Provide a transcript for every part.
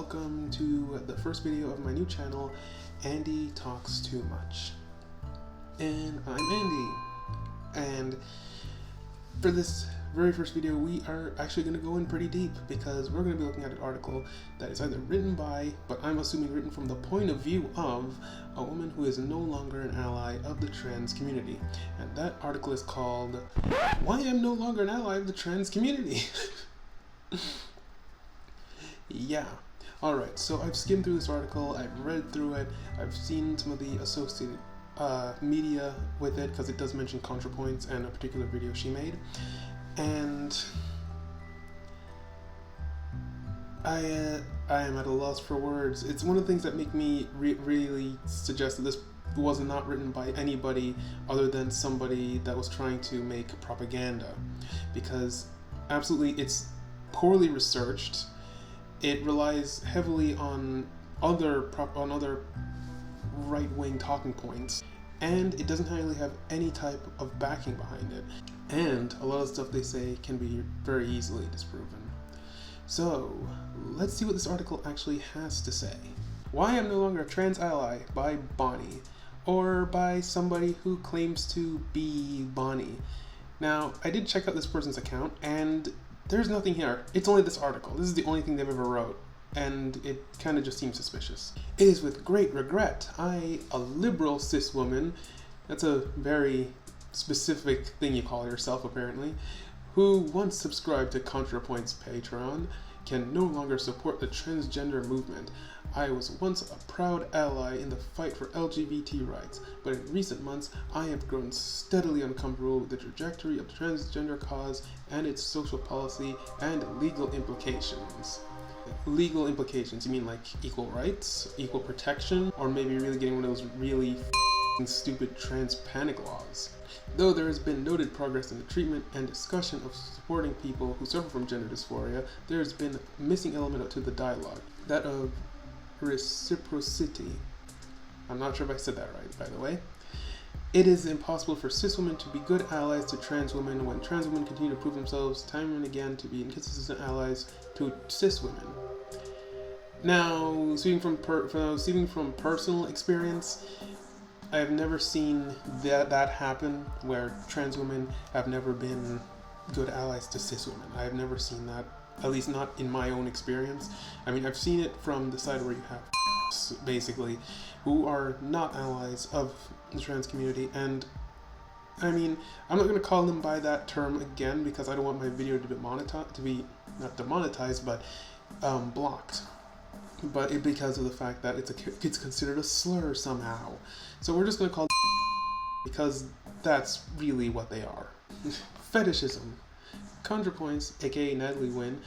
welcome to the first video of my new channel, Andie Talks Too Much. And I'm Andie, and for this very first video we are actually going to go in pretty deep because we're going to be looking at an article that is either written by, but I'm assuming written from the point of view of, a woman who is no longer an ally of the trans community. And that article is called, Why I'm No Longer an Ally of the Trans Community. Yeah. Alright, so I've skimmed through this article, I've read through it, I've seen some of the associated media with it because it does mention ContraPoints and a particular video she made. And I am at a loss for words. It's one of the things that make me really suggest that this was not written by anybody other than somebody that was trying to make propaganda, because absolutely it's poorly researched. It relies heavily on other right-wing talking points, and it doesn't really have any type of backing behind it. And a lot of stuff they say can be very easily disproven. So let's see what this article actually has to say. Why I'm No Longer a Trans Ally by Bonnie, or by somebody who claims to be Bonnie. Now, I did check out this person's account, and there's nothing here. It's only this article. This is the only thing they've ever wrote, and it kind of just seems suspicious. It is with great regret, I, a liberal cis woman, that's a very specific thing you call yourself apparently, who once subscribed to ContraPoints Patreon, can no longer support the transgender movement. I was once a proud ally in the fight for LGBT rights, but in recent months I have grown steadily uncomfortable with the trajectory of the transgender cause and its social policy and legal implications. Legal implications, you mean like equal rights, equal protection, or maybe really getting one of those really stupid trans panic laws? Though there has been noted progress in the treatment and discussion of supporting people who suffer from gender dysphoria, there has been a missing element to the dialogue, that of reciprocity. I'm not sure if I said that right, by the way. It is impossible for cis women to be good allies to trans women when trans women continue to prove themselves time and again to be inconsistent allies to cis women. Now, speaking from personal experience, I have never seen that happen, where trans women have never been good allies to cis women. I have never seen that, at least not in my own experience. I mean, I've seen it from the side where you have basically who are not allies of the trans community, and I mean, I'm not going to call them by that term again because I don't want my video to be not demonetized, but blocked. But because of the fact that it's considered a slur somehow. So we're just going to call because that's really what they are. Fetishism. ContraPoints, aka Natalie Wynn,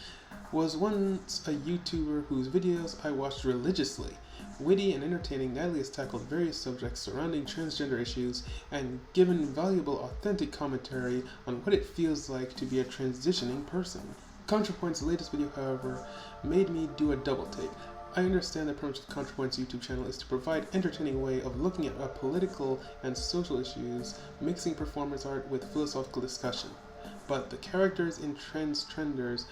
was once a YouTuber whose videos I watched religiously. Witty and entertaining, Natalie has tackled various subjects surrounding transgender issues and given valuable, authentic commentary on what it feels like to be a transitioning person. ContraPoints' latest video, however, made me do a double take. I understand the premise of ContraPoints' YouTube channel is to provide an entertaining way of looking at political and social issues, mixing performance art with philosophical discussion. But the characters in Trenders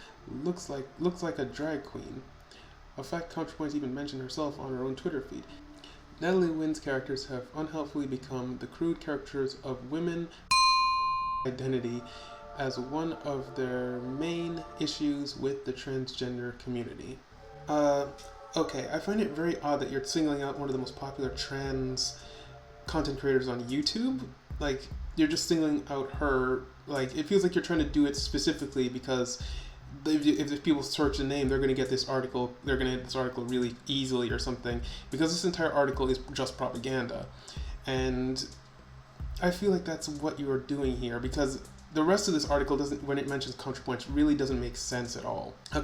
looks like a drag queen. A fact ContraPoints even mentioned herself on her own Twitter feed. Natalie Wynn's characters have unhelpfully become the crude caricatures of women identity as one of their main issues with the transgender community. Okay, I find it very odd that you're singling out one of the most popular trans content creators on YouTube. Like, you're just singling out her. Like, it feels like you're trying to do it specifically because if people search the name, they're going to get this article. They're going to get this article really easily or something, because this entire article is just propaganda. And I feel like that's what you are doing here, because the rest of this article doesn't, when it mentions ContraPoints, really doesn't make sense at all. A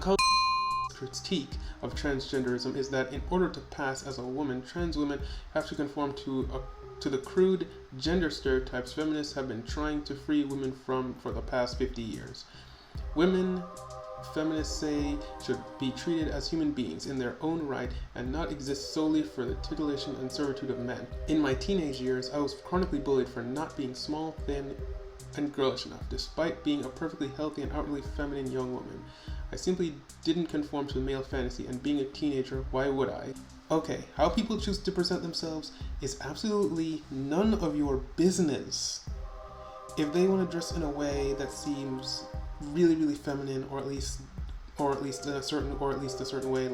critique of transgenderism is that in order to pass as a woman, trans women have to conform to the crude gender stereotypes feminists have been trying to free women from for the past 50 years. Women, feminists say, should be treated as human beings in their own right and not exist solely for the titillation and servitude of men. In my teenage years, I was chronically bullied for not being small, thin, and girlish enough, despite being a perfectly healthy and outwardly feminine young woman. I simply didn't conform to a male fantasy, and being a teenager, why would I? Okay, how people choose to present themselves is absolutely none of your business. If they want to dress in a way that seems really, really feminine, or at least a certain way,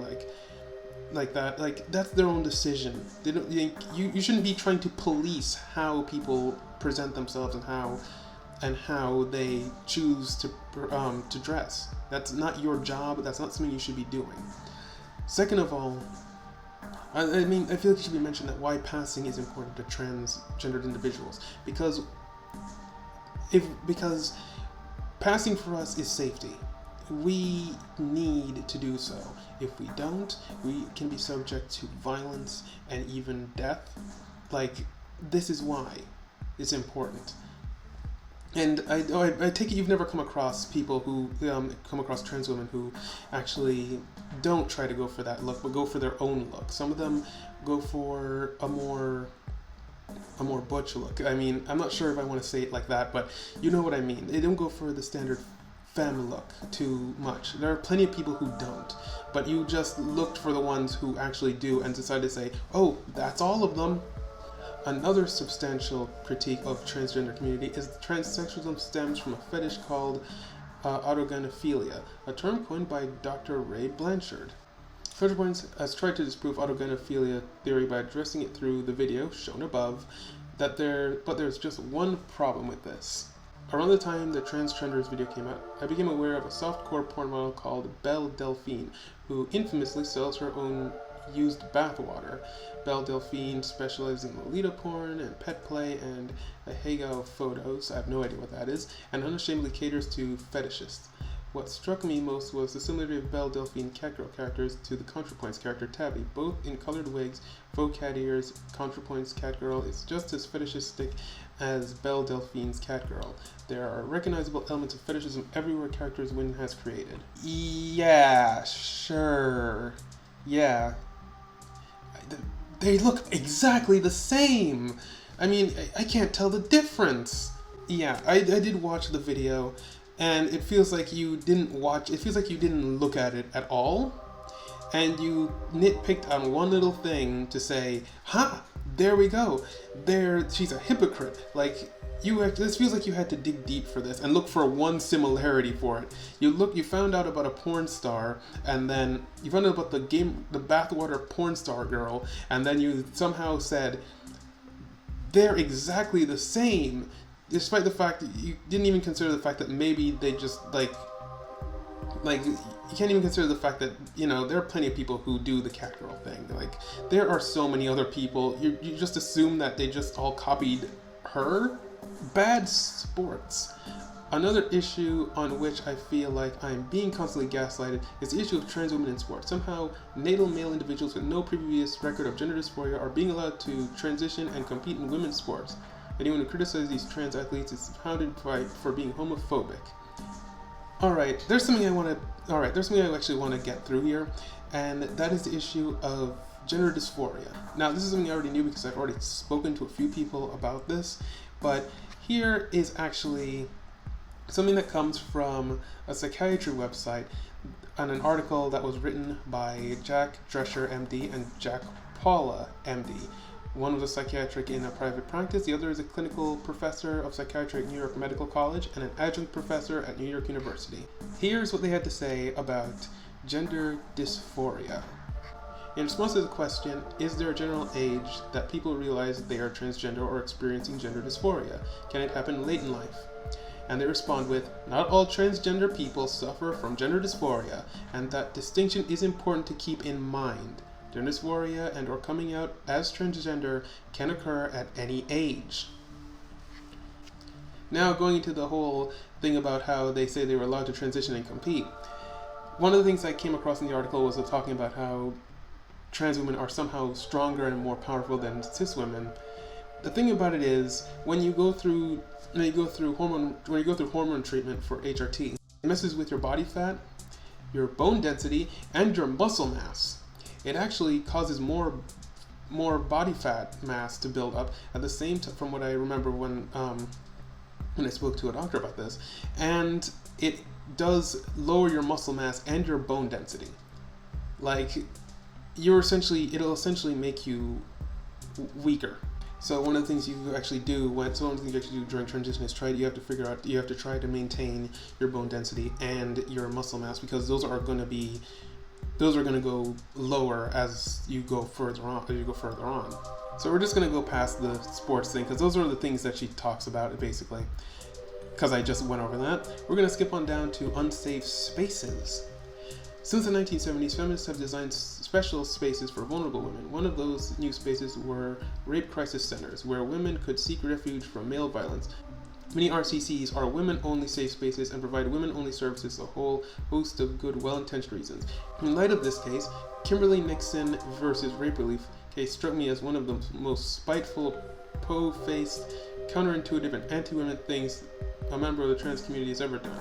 like that, like that's their own decision. They don't, you shouldn't be trying to police how people present themselves and how they choose to dress. That's not your job. That's not something you should be doing. Second of all, I mean, I feel like it should be mentioned that why passing is important to transgendered individuals, because passing for us is safety. We need to do so. If we don't, we can be subject to violence and even death. Like, this is why it's important. And I take it you've never come across people who come across trans women who actually don't try to go for that look, but go for their own look. Some of them go for a more butch look. I mean, I'm not sure if I want to say it like that, but you know what I mean. They don't go for the standard femme look too much. There are plenty of people who don't, but you just looked for the ones who actually do and decided to say, oh, that's all of them. Another substantial critique of transgender community is that transsexualism stems from a fetish called autogynephilia, a term coined by Dr. Ray Blanchard. FreshPoints has tried to disprove autogynephilia theory by addressing it through the video shown above, but there's just one problem with this. Around the time the Transgenders video came out, I became aware of a softcore porn model called Belle Delphine, who infamously sells her own used bathwater. Belle Delphine specializes in Lolita porn and pet play and a Hagao photos, I have no idea what that is, and unashamedly caters to fetishists. What struck me most was the similarity of Belle Delphine Catgirl characters to the ContraPoints character Tabby, both in colored wigs, faux cat ears. ContraPoints Catgirl is just as fetishistic as Belle Delphine's Catgirl. There are recognizable elements of fetishism everywhere characters Wynn has created. Yeah, sure. Yeah. They look exactly the same. I mean, I can't tell the difference. Yeah, I did watch the video, and it feels like you didn't look at it at all, and you nitpicked on one little thing to say, ha, there we go. She's a hypocrite. Like, this feels like you had to dig deep for this and look for one similarity for it. You found out about a porn star, and then you found out about the bathwater porn star girl, and then you somehow said, they're exactly the same, despite the fact that you didn't even consider the fact that maybe they just, like, you can't even consider the fact that, there are plenty of people who do the catgirl thing. Like, there are so many other people. You just assume that they just all copied her? Bad sports. Another issue on which I feel like I'm being constantly gaslighted is the issue of trans women in sports. Somehow, natal male individuals with no previous record of gender dysphoria are being allowed to transition and compete in women's sports. Anyone who criticizes these trans athletes is hounded for being homophobic. Alright, there's something I actually want to get through here, and that is the issue of gender dysphoria. Now, this is something I already knew because I've already spoken to a few people about this, but here is actually something that comes from a psychiatry website on an article that was written by Jack Drescher, MD, and Jack Paula, MD. One was a psychiatric in a private practice, the other is a clinical professor of psychiatry at New York Medical College and an adjunct professor at New York University. Here's what they had to say about gender dysphoria. In response to the question, is there a general age that people realize they are transgender or experiencing gender dysphoria? Can it happen late in life? And they respond with, not all transgender people suffer from gender dysphoria, and that distinction is important to keep in mind. Gender dysphoria and or coming out as transgender can occur at any age. Now, going into the whole thing about how they say they were allowed to transition and compete, one of the things I came across in the article was talking about how trans women are somehow stronger and more powerful than cis women. The thing about it is, when you go through hormone treatment for HRT, it messes with your body fat, your bone density, and your muscle mass. It actually causes more body fat mass to build up at the same time, from what I remember when I spoke to a doctor about this, and it does lower your muscle mass and your bone density. Like, it'll essentially make you weaker. So one of the things you actually do during transition is you have to try to maintain your bone density and your muscle mass, because those are going to go lower as you go further on. So we're just going to go past the sports thing, because those are the things that she talks about, basically, because I just went over that. We're going to skip on down to unsafe spaces. Since the 1970s, feminists have designed special spaces for vulnerable women. One of those new spaces were rape crisis centers, where women could seek refuge from male violence. Many RCCs are women-only safe spaces and provide women-only services, a whole host of good, well-intentioned reasons. In light of this case, Kimberly Nixon versus Rape Relief case struck me as one of the most spiteful, po-faced, counterintuitive, and anti-women things a member of the trans community has ever done.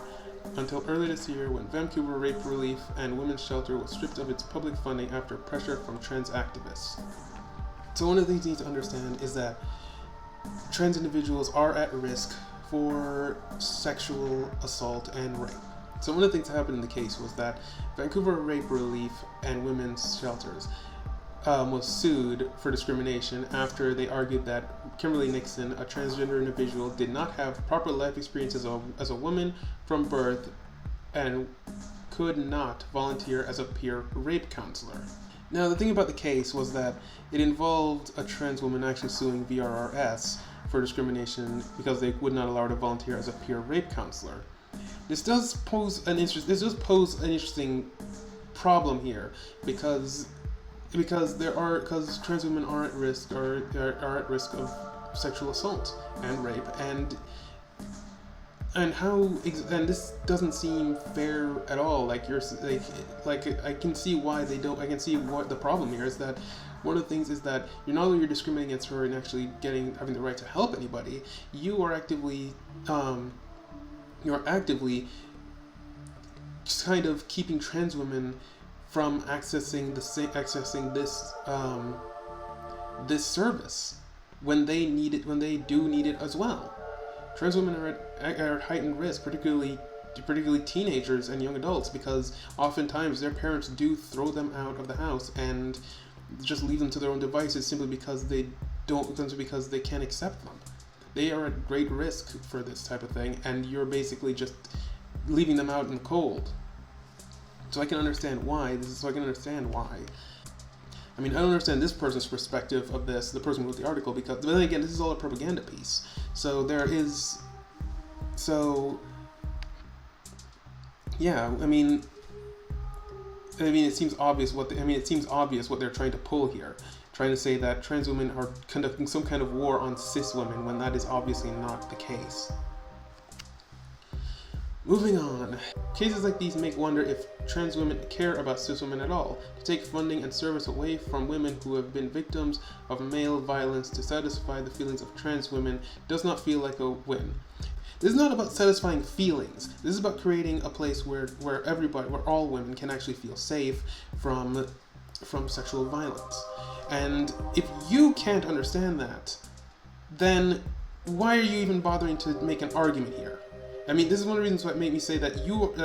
Until early this year, when Vancouver Rape Relief and Women's Shelter was stripped of its public funding after pressure from trans activists. So one of the things you need to understand is that trans individuals are at risk for sexual assault and rape. So one of the things that happened in the case was that Vancouver Rape Relief and Women's Shelters was sued for discrimination after they argued that Kimberly Nixon, a transgender individual, did not have proper life experience as a woman from birth and could not volunteer as a peer rape counselor. Now, the thing about the case was that it involved a trans woman actually suing VRRS for discrimination because they would not allow her to volunteer as a peer rape counselor. This does pose an interesting problem here, because trans women are at risk of sexual assault and rape, and this doesn't seem fair at all. I can see why they don't. I can see what the problem here is. That one of the things is that you're discriminating against her and actually having the right to help anybody. You're actively just kind of keeping trans women from accessing this service when they do need it as well. Trans women are at heightened risk, particularly teenagers and young adults, because oftentimes their parents do throw them out of the house and just leave them to their own devices simply because they can't accept them. They are at great risk for this type of thing, and you're basically just leaving them out in the cold. So I can understand why. I mean, I don't understand this person's perspective of this, the person who wrote the article, because, but then again, this is all a propaganda piece. Yeah, I mean, it seems obvious what they're trying to pull here, trying to say that trans women are conducting some kind of war on cis women when that is obviously not the case. Moving on. Cases like these make wonder if trans women care about cis women at all. To take funding and service away from women who have been victims of male violence to satisfy the feelings of trans women does not feel like a win. This is not about satisfying feelings. This is about creating a place where all women can actually feel safe from sexual violence. And if you can't understand that, then why are you even bothering to make an argument here? I mean, this is one of the reasons why it made me say that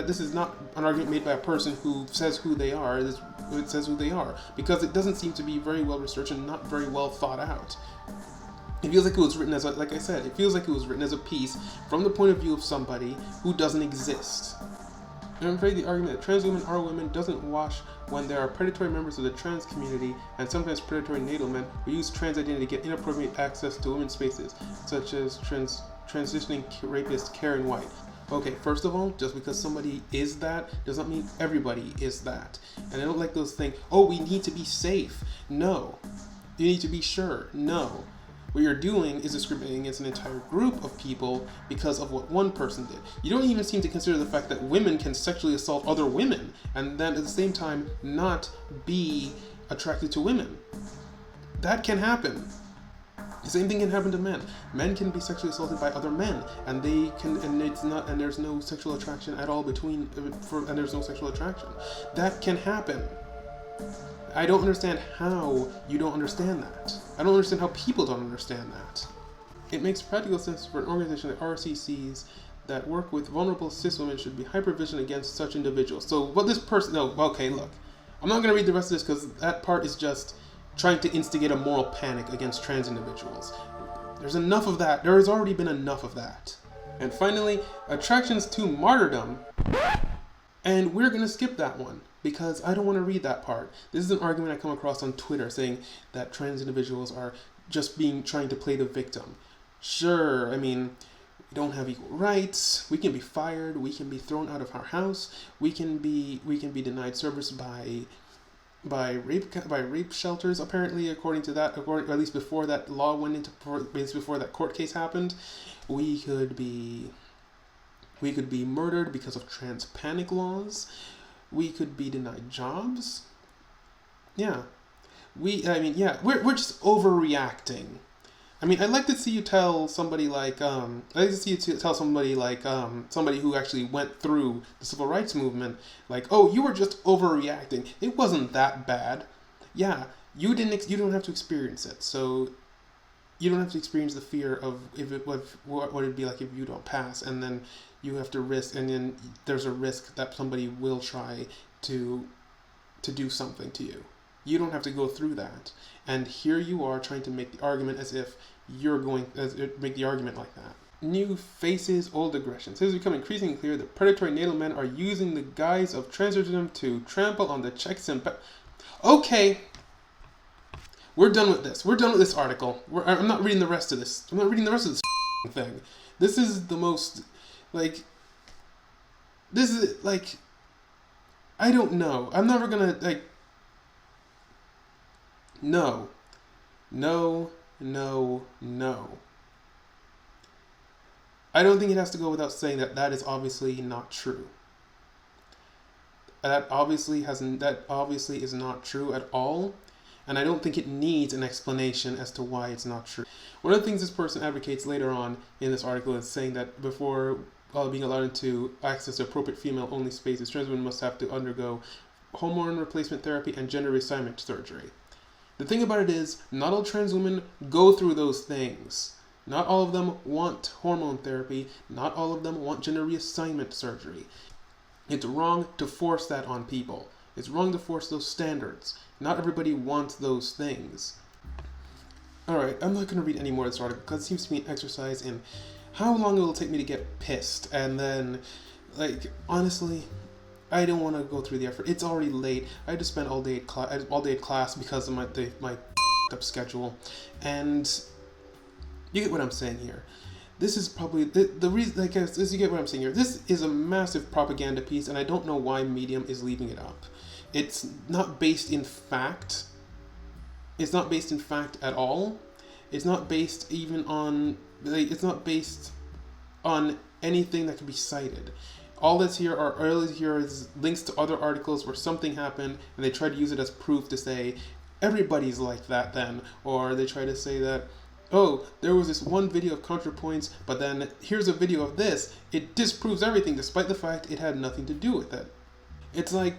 this is not an argument made by a person who says who they are. It says who they are, because it doesn't seem to be very well researched and not very well thought out. It feels like it was written like I said, it feels like it was written as a piece from the point of view of somebody who doesn't exist. And I'm afraid the argument that trans women are women doesn't wash when there are predatory members of the trans community and sometimes predatory natal men who use trans identity to get inappropriate access to women's spaces, such as transitioning rapist Karen White. Okay, first of all, just because somebody is that does not mean everybody is that. And I don't like those things, oh, we need to be safe. No. You need to be sure. No. What you're doing is discriminating against an entire group of people because of what one person did. You don't even seem to consider the fact that women can sexually assault other women and then at the same time not be attracted to women. That can happen. The same thing can happen to men. Men can be sexually assaulted by other men, and there's no sexual attraction at all and there's no sexual attraction. That can happen. I don't understand how you don't understand that. I don't understand how people don't understand that. It makes practical sense for an organization like RCCs that work with vulnerable cis women should be hypervigilant against such individuals. So what this person, no, okay, look. I'm not going to read the rest of this because that part is just trying to instigate a moral panic against trans individuals. There's enough of that. There has already been enough of that. And finally, attractions to martyrdom. And we're going to skip that one because I don't want to read that part. This is an argument I come across on Twitter saying that trans individuals are just trying to play the victim. Sure, I mean, we don't have equal rights. We can be fired. We can be thrown out of our house. We can be denied service by rape shelters. Apparently, according to that, at least before that law went into, at least before that court case happened, we could be murdered because of trans panic laws. We could be denied jobs. Yeah, we're just overreacting. I mean, I'd like to see you tell somebody like, somebody who actually went through the civil rights movement, like, oh, you were just overreacting. It wasn't that bad. Yeah, you don't have to experience it. So you don't have to experience the fear of what it'd be like if you don't pass, and then you have to risk, and then there's a risk that somebody will try to do something to you. You don't have to go through that. And here you are trying to make the argument as if make the argument like that. New faces, old aggressions. It has become increasingly clear that predatory natal men are using the guise of transgenderism to trample on the checks and okay. We're done with this. We're done with this article. I'm not reading the rest of this. I'm not reading the rest of this thing. This is the most, I don't know. I'm never gonna, no. I don't think it has to go without saying that that is obviously not true. That obviously is not true at all, and I don't think it needs an explanation as to why it's not true. One of the things this person advocates later on in this article is saying that before being allowed into access to appropriate female-only spaces, trans women must have to undergo hormone replacement therapy and gender reassignment surgery. The thing about it is, not all trans women go through those things. Not all of them want hormone therapy. Not all of them want gender reassignment surgery. It's wrong to force that on people. It's wrong to force those standards. Not everybody wants those things. Alright, I'm not going to read any more of this article because it seems to be an exercise in how long it will take me to get pissed. And then, honestly, I don't want to go through the effort. It's already late. I just spent all day at class because of my up schedule. And you get what I'm saying here. This is probably the reason, you get what I'm saying here. This is a massive propaganda piece, and I don't know why Medium is leaving it up. It's not based in fact. It's not based in fact at all. It's not based even on, it's not based on anything that can be cited. All that's here is links to other articles where something happened, and they try to use it as proof to say, everybody's like that then. Or they try to say that, oh, there was this one video of ContraPoints, but then here's a video of this. It disproves everything, despite the fact it had nothing to do with it. It's like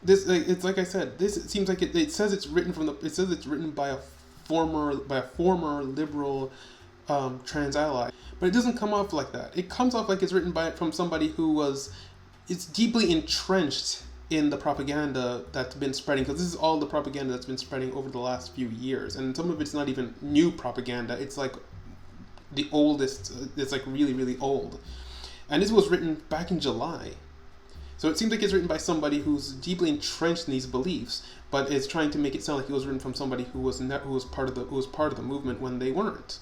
this. It's like I said. This it seems like it says it's written by a former liberal trans ally, but it doesn't come off like that. It comes off like it's written from somebody it's deeply entrenched in the propaganda that's been spreading, because this is all the propaganda that's been spreading over the last few years, and some of it's not even new propaganda. It's like the oldest. It's like really, really old, and this was written back in July. So it seems like it's written by somebody who's deeply entrenched in these beliefs, but is trying to make it sound like it was written from somebody who was part of the movement when they weren't.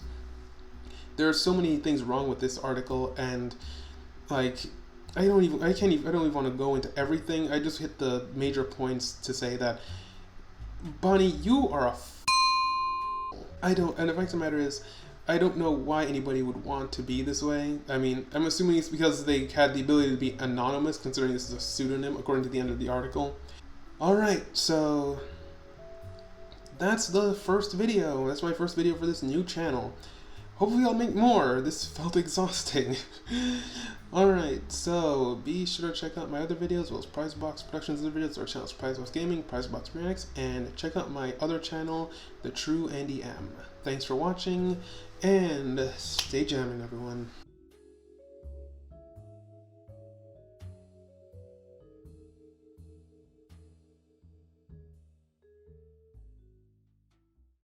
There are so many things wrong with this article, and I don't even want to go into everything. I just hit the major points to say that, Bonnie, you are and the fact of the matter is, I don't know why anybody would want to be this way. I mean, I'm assuming it's because they had the ability to be anonymous, considering this is a pseudonym, according to the end of the article. Alright, so that's the first video. That's my first video for this new channel. Hopefully I'll make more. This felt exhausting. Alright, so be sure to check out my other videos, as well as Prizebox Productions other videos, our channel is Prizebox Gaming, Prizebox Reacts, and check out my other channel, The True Andie M. Thanks for watching, and stay jamming, everyone.